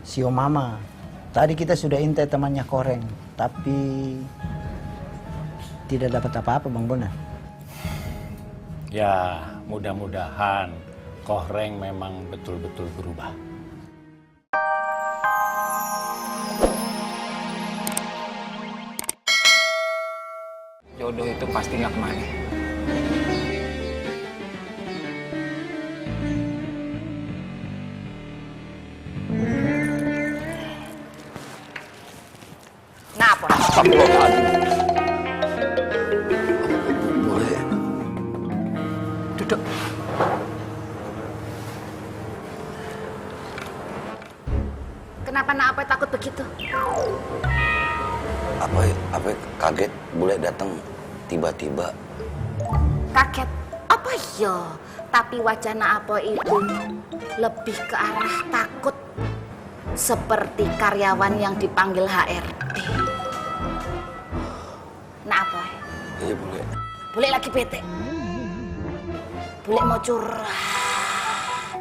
Sio Mama, tadi kita sudah intai temannya Koreng, tapi tidak dapat apa-apa Bang Bona. Ya, mudah-mudahan Koreng memang betul-betul berubah. Jodoh itu pasti nggak kemana. Napa? Boleh. Duduk. Kenapa Napa takut begitu? Apa kaget bule datang tiba-tiba. Kaget? Apa ya? Tapi wajah Napa itu lebih ke arah takut. Seperti karyawan yang dipanggil HRD. Napa? Iya bule. Bule lagi bete. Bule mau curhat.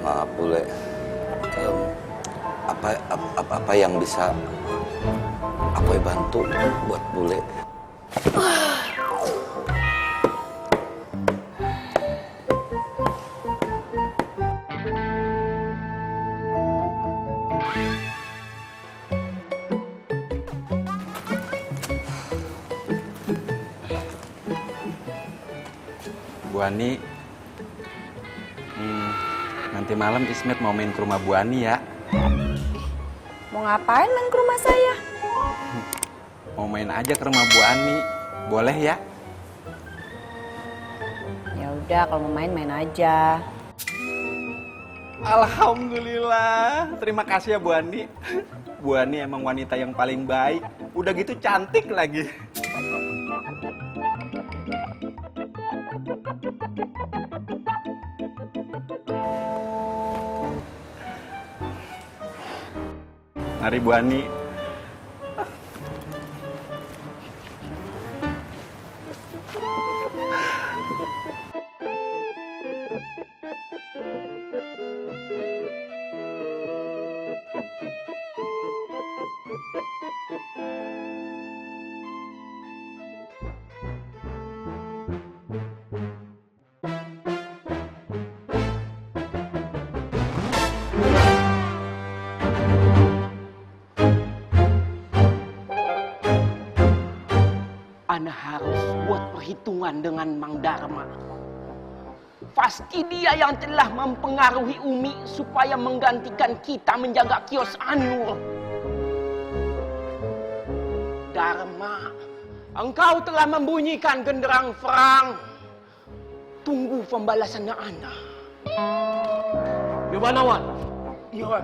Maaf bule. Apa yang bisa aku bantu buat bule? Bu Ani, nanti malam Ismet mau main ke rumah Bu Ani ya. Mau ngapain main ke rumah saya? Mau main aja ke rumah Bu Ani, boleh ya? Ya udah, kalau mau main main aja. Alhamdulillah, terima kasih ya Bu Ani. Bu Ani emang wanita yang paling baik, udah gitu cantik lagi. Mari Bu Ani. Ana harus buat perhitungan dengan Mang Dharma. Pasti dia yang telah mempengaruhi Umi supaya menggantikan kita menjaga kios Anur. Dharma, engkau telah membunyikan genderang perang. Tunggu pembalasannya Ana. Gimana, Wan? Iya.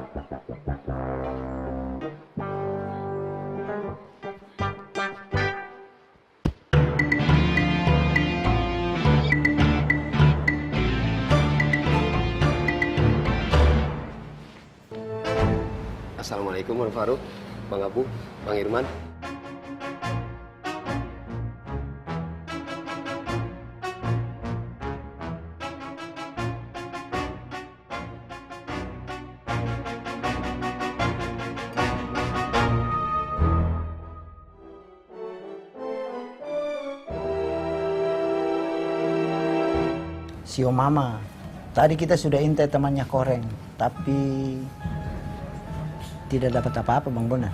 Assalamualaikum Bang Faruk, Bang Abu, Bang Irman. Sio Mama, tadi kita sudah intai temannya Koreng, tapi tidak dapat apa-apa Bang Bona.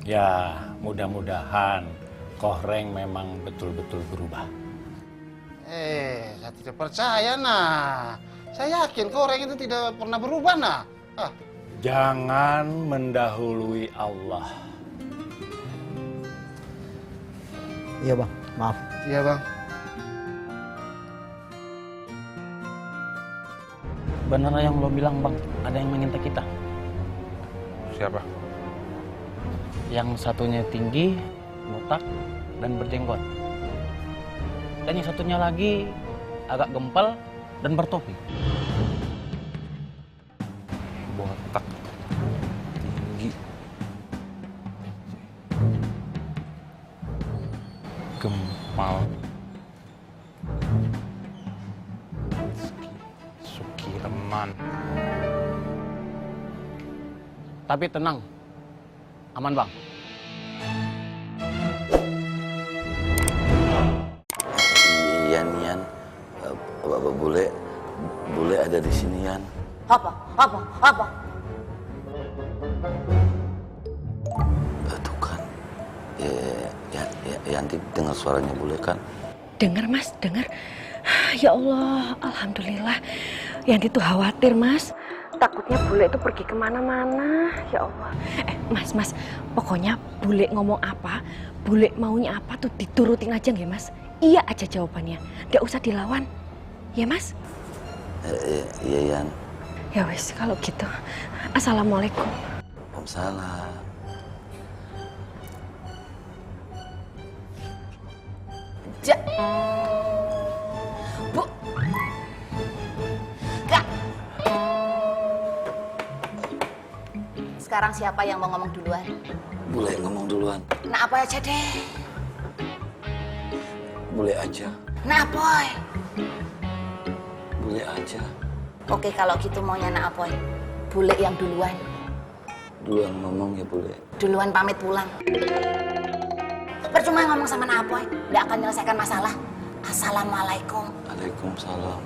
Ya, mudah-mudahan Koreng memang betul-betul berubah. Saya tidak percaya, nah. Saya yakin Koreng itu tidak pernah berubah, nah. Jangan mendahului Allah. Iya Bang, maaf. Iya Bang. Benar yang lo bilang Bang, ada yang mengintai kita. Siapa? Yang satunya tinggi, botak, dan berjenggot. Dan yang satunya lagi agak gempal dan bertopi. Botak, tinggi, gempal, Sukirma. aman. Tapi tenang, aman bang. Yan, bule ada di sini, Yan. Apa? Tuh kan, Yanti dengar suaranya bule kan? Dengar mas, dengar. Ya Allah, alhamdulillah. Yanti tuh khawatir mas. Takutnya bule itu pergi kemana-mana. Ya Allah. Mas, pokoknya bule ngomong apa, bule maunya apa tuh diturutin aja nggak mas? Iya aja jawabannya, nggak usah dilawan. Ya mas? Iya, Yan. Ya wis, kalau gitu. Assalamualaikum. Waalaikumsalam. Bu. Kak. Sekarang siapa yang mau ngomong duluan? Bule ngomong duluan. Nah, apa aja deh? Bule aja. Nah, Boy. Bule aja. Oke, kalau gitu maunya Nak Apoy. Bule yang duluan. Duluan ngomong ya, Bule. Duluan pamit pulang. Percuma ngomong sama Nak Apoy, nggak akan menyelesaikan masalah. Assalamualaikum. Waalaikumsalam.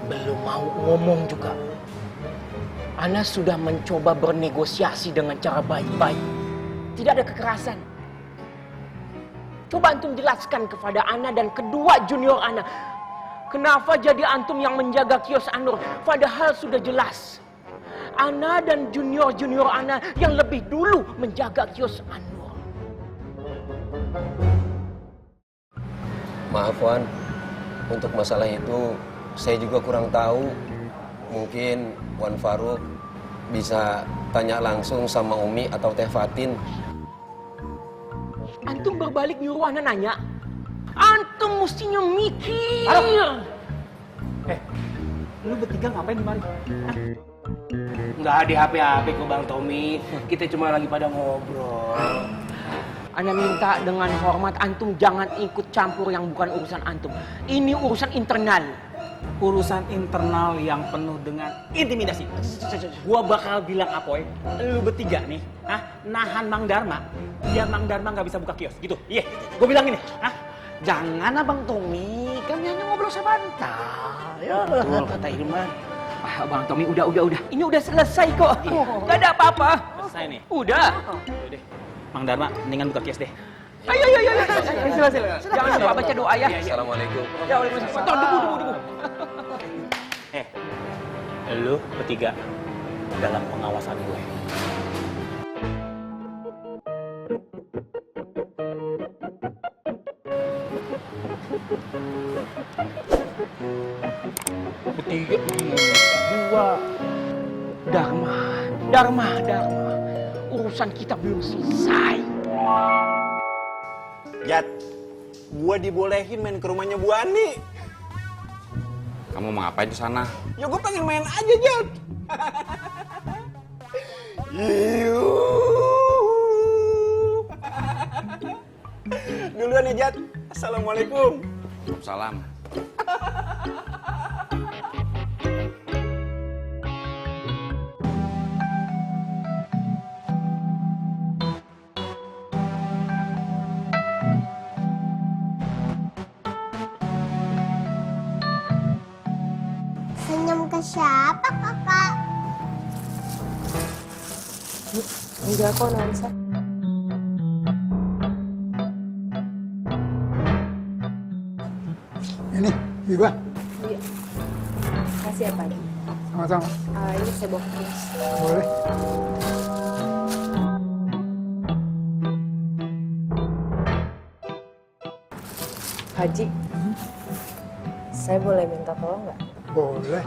Belum mau ngomong juga. Ana sudah mencoba bernegosiasi dengan cara baik-baik. Tidak ada kekerasan. Coba antum jelaskan kepada Ana dan kedua junior Ana. Kenapa jadi antum yang menjaga kios Anur? Padahal sudah jelas. Ana dan junior-junior Ana yang lebih dulu menjaga kios Anur. Maaf Wan, untuk masalah itu saya juga kurang tahu. Mungkin Wan Faruk bisa tanya langsung sama Umi atau Teh Fatin. Antum berbalik nyuruh Ana nanya. Antum mestinya mikir. Lu bertiga ngapain di mari? Nggak di HP kok Bang Tommy. Kita cuma lagi pada ngobrol. Ana minta dengan hormat antum jangan ikut campur yang bukan urusan antum. Ini urusan internal. Urusan internal yang penuh dengan intimidasi. Gua bakal bilang Apoy, lu bertiga nih, nahan Mang Darma, biar Mang Darma nggak bisa buka kios, gitu. Iya, gua bilang ini, Jangan Abang Tommy, kami hanya ngobrol sebentar. Ya. Betul kata Irman. Bang Tommy udah. Ini udah selesai kok. Gak ada apa-apa. Selesai nih. Udah. Udah, Mang Darma, mendingan buka kios deh. Ayo. Silakan. Jangan lupa baca doa ya. Assalamualaikum. Ya, waalaikumsalam. Debu. Lu bertiga dalam pengawasan gue. Bertiga, dua. Dharma. Urusan kita belum selesai. Jat, gua dibolehin main ke rumahnya Bu Ani. Kamu mau ngapain di sana? Ya gua pengen main aja, Jat. Duluan ya, Jat. Assalamualaikum. Salam. Senyum ke siapa, Kakak? Enggak kok, Nansa. Ini, Iba. Iya. Makasih ya, Pak. Sama-sama. Ini saya bawa ke kios. Boleh. Haji, saya boleh minta tolong nggak? Boleh.